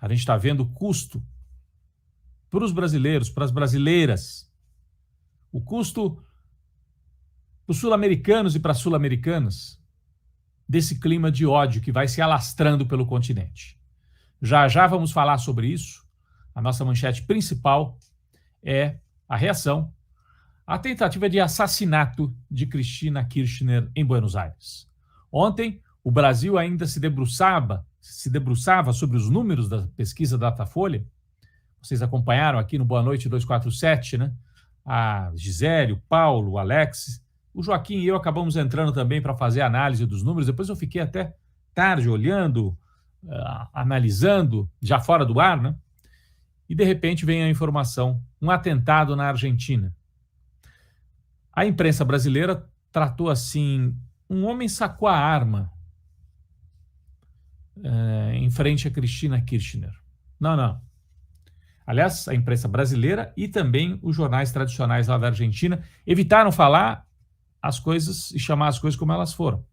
A gente está vendo o custo para os brasileiros, para as brasileiras, o custo para os sul-americanos e para as sul-americanas desse clima de ódio que vai se alastrando pelo continente. Já já vamos falar sobre isso. A nossa manchete principal é a reação à tentativa de assassinato de Cristina Kirchner em Buenos Aires. Ontem, o Brasil ainda se debruçava sobre os números da pesquisa Datafolha. Vocês acompanharam aqui no Boa Noite 247, né? A Gisele, o Paulo, o Alex, o Joaquim e eu acabamos entrando também para fazer a análise dos números. Depois eu fiquei até tarde olhando, analisando, já fora do ar, né? E de repente vem a informação, um atentado na Argentina. A imprensa brasileira tratou assim, um homem sacou a arma em frente a Cristina Kirchner. Não. Aliás, a imprensa brasileira e também os jornais tradicionais lá da Argentina evitaram falar as coisas e chamar as coisas como elas foram.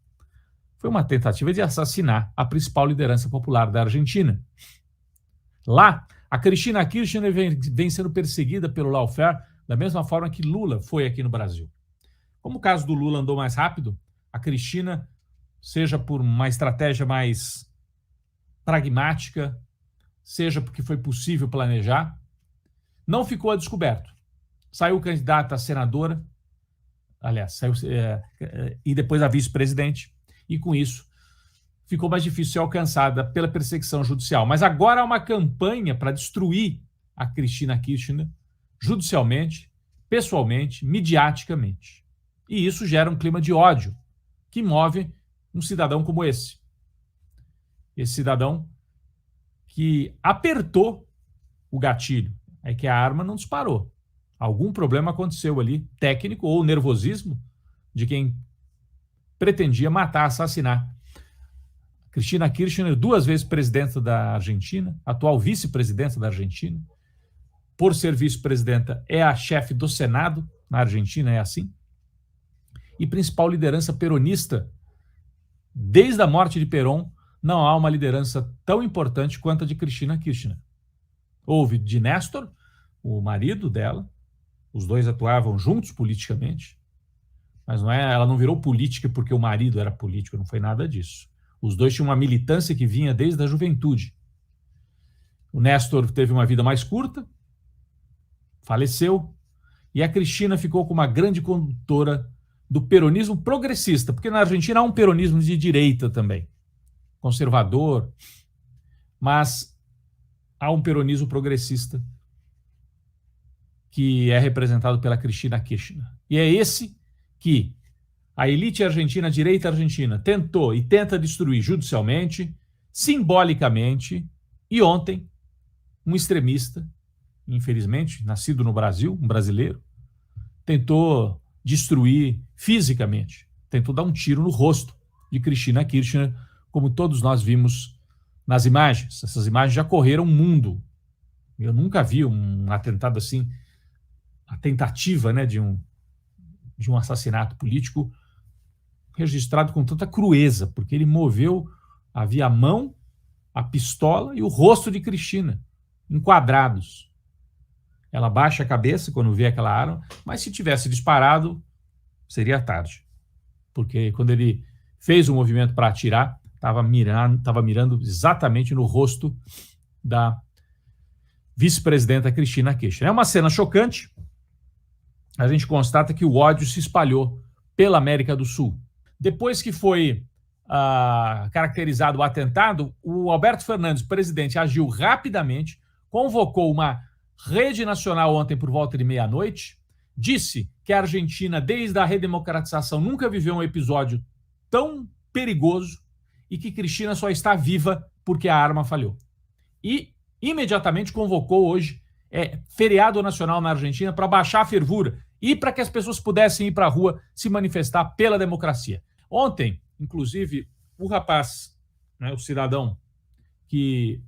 Foi uma tentativa de assassinar a principal liderança popular da Argentina. Lá, a Cristina Kirchner vem sendo perseguida pelo lawfare da mesma forma que Lula foi aqui no Brasil. Como o caso do Lula andou mais rápido, a Cristina, seja por uma estratégia mais pragmática, seja porque foi possível planejar, não ficou a descoberto. Saiu candidata a senadora, aliás, saiu, e depois a vice-presidente, e com isso ficou mais difícil ser alcançada pela perseguição judicial. Mas agora há uma campanha para destruir a Cristina Kirchner judicialmente, pessoalmente, midiaticamente. E isso gera um clima de ódio que move um cidadão como esse. Esse cidadão que apertou o gatilho, é que a arma não disparou. Algum problema aconteceu ali, técnico ou nervosismo de quem pretendia matar, assassinar. Cristina Kirchner, 2 vezes presidenta da Argentina, atual vice-presidenta da Argentina. Por ser vice-presidenta, é a chefe do Senado, na Argentina é assim. E principal liderança peronista. Desde a morte de Perón, não há uma liderança tão importante quanto a de Cristina Kirchner. Houve de Néstor, o marido dela, os dois atuavam juntos politicamente, mas ela não virou política porque o marido era político, não foi nada disso. Os dois tinham uma militância que vinha desde a juventude. O Néstor teve uma vida mais curta, faleceu, e a Cristina ficou como uma grande condutora do peronismo progressista, porque na Argentina há um peronismo de direita também, conservador, mas há um peronismo progressista que é representado pela Cristina Kirchner. E é esse que a elite argentina, a direita argentina, tentou e tenta destruir judicialmente, simbolicamente, e ontem um extremista, infelizmente, nascido no Brasil, um brasileiro, tentou destruir fisicamente, tentou dar um tiro no rosto de Cristina Kirchner, como todos nós vimos nas imagens. Essas imagens já correram o mundo. Eu nunca vi um atentado assim, a tentativa, né, de um assassinato político registrado com tanta crueza, porque ele moveu, havia a mão, a pistola e o rosto de Cristina, enquadrados. Ela baixa a cabeça quando vê aquela arma, mas se tivesse disparado, seria tarde. Porque quando ele fez o movimento para atirar, estava mirando exatamente no rosto da vice-presidenta Cristina Kirchner. É uma cena chocante. A gente constata que o ódio se espalhou pela América do Sul. Depois que foi caracterizado o atentado, o Alberto Fernandes, presidente, agiu rapidamente, convocou uma rede nacional ontem por volta de meia-noite, disse que a Argentina, desde a redemocratização, nunca viveu um episódio tão perigoso e que Cristina só está viva porque a arma falhou. E imediatamente convocou hoje feriado nacional na Argentina para baixar a fervura e para que as pessoas pudessem ir para a rua se manifestar pela democracia. Ontem, inclusive, o rapaz, né, o cidadão que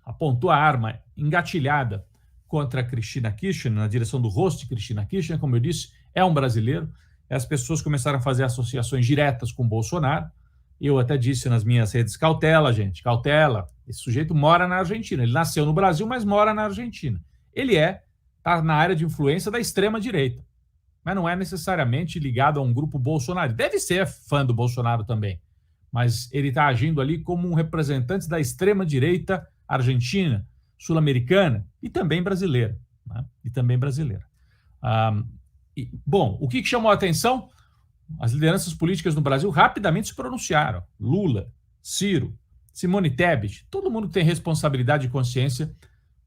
apontou a arma engatilhada contra a Cristina Kirchner, na direção do rosto de Cristina Kirchner, como eu disse, é um brasileiro. As pessoas começaram a fazer associações diretas com Bolsonaro. Eu até disse nas minhas redes, cautela, gente, cautela. Esse sujeito mora na Argentina. Ele nasceu no Brasil, mas mora na Argentina. Ele está na área de influência da extrema-direita, mas não é necessariamente ligado a um grupo bolsonarista. Deve ser fã do Bolsonaro também, mas ele está agindo ali como um representante da extrema-direita argentina, sul-americana e também brasileira. Né? E também brasileira. Bom, o que chamou a atenção? As lideranças políticas no Brasil rapidamente se pronunciaram. Lula, Ciro, Simone Tebet, todo mundo que tem responsabilidade e consciência,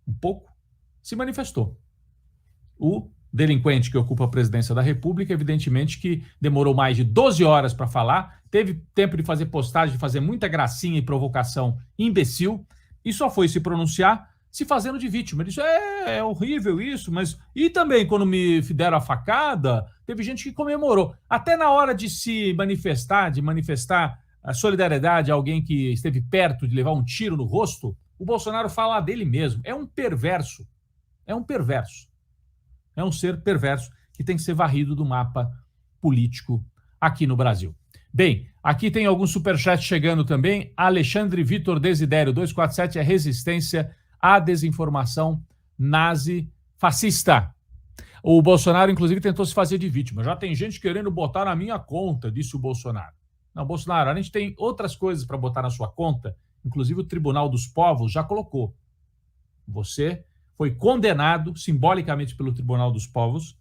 um pouco, se manifestou. O delinquente que ocupa a presidência da República, evidentemente que demorou mais de 12 horas para falar, teve tempo de fazer postagem, de fazer muita gracinha e provocação imbecil, e só foi se pronunciar se fazendo de vítima. Ele disse, é horrível isso, mas... E também, quando me deram a facada, teve gente que comemorou. Até na hora de se manifestar, a solidariedade a alguém que esteve perto de levar um tiro no rosto, o Bolsonaro fala dele mesmo. É um perverso. É um perverso. É um ser perverso que tem que ser varrido do mapa político aqui no Brasil. Bem, aqui tem alguns superchats chegando também. Alexandre Vitor Desidério, 247, é resistência à desinformação nazi-fascista. O Bolsonaro, inclusive, tentou se fazer de vítima. Já tem gente querendo botar na minha conta, disse o Bolsonaro. Não, Bolsonaro, a gente tem outras coisas para botar na sua conta, inclusive o Tribunal dos Povos já colocou. Você foi condenado simbolicamente pelo Tribunal dos Povos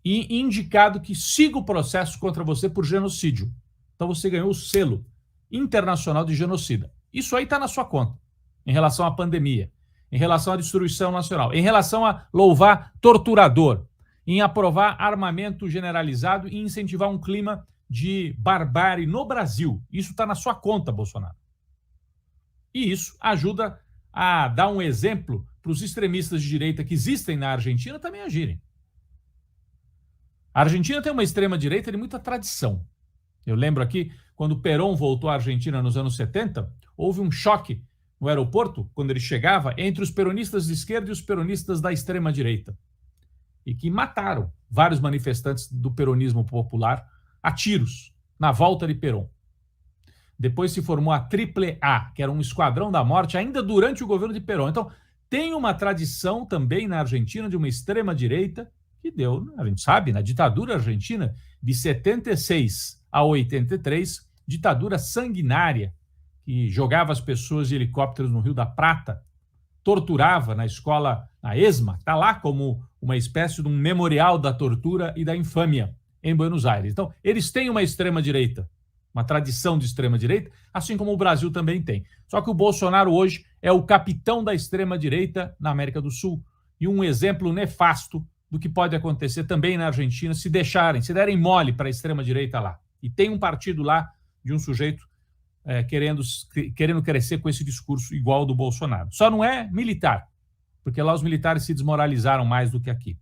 e indicado que siga o processo contra você por genocídio. Então você ganhou o selo internacional de genocida. Isso aí está na sua conta, em relação à pandemia, em relação à destruição nacional, em relação a louvar torturador, em aprovar armamento generalizado e incentivar um clima de barbárie no Brasil. Isso está na sua conta, Bolsonaro. E isso ajuda a dar um exemplo para os extremistas de direita que existem na Argentina também agirem. A Argentina tem uma extrema-direita de muita tradição. Eu lembro aqui, quando Perón voltou à Argentina nos anos 70, houve um choque no aeroporto, quando ele chegava, entre os peronistas de esquerda e os peronistas da extrema-direita. E que mataram vários manifestantes do peronismo popular a tiros, na volta de Perón. Depois se formou a AAA, que era um esquadrão da morte, ainda durante o governo de Perón. Então, tem uma tradição também na Argentina de uma extrema-direita que deu, a gente sabe, na ditadura argentina, de 76 a 83, ditadura sanguinária, que jogava as pessoas de helicópteros no Rio da Prata, torturava na escola, na ESMA, está lá como uma espécie de um memorial da tortura e da infâmia em Buenos Aires. Então, eles têm uma extrema-direita, uma tradição de extrema-direita, assim como o Brasil também tem. Só que o Bolsonaro hoje é o capitão da extrema-direita na América do Sul e um exemplo nefasto do que pode acontecer também na Argentina se derem mole para a extrema-direita lá. E tem um partido lá de um sujeito querendo crescer com esse discurso igual ao do Bolsonaro. Só não é militar, porque lá os militares se desmoralizaram mais do que aqui.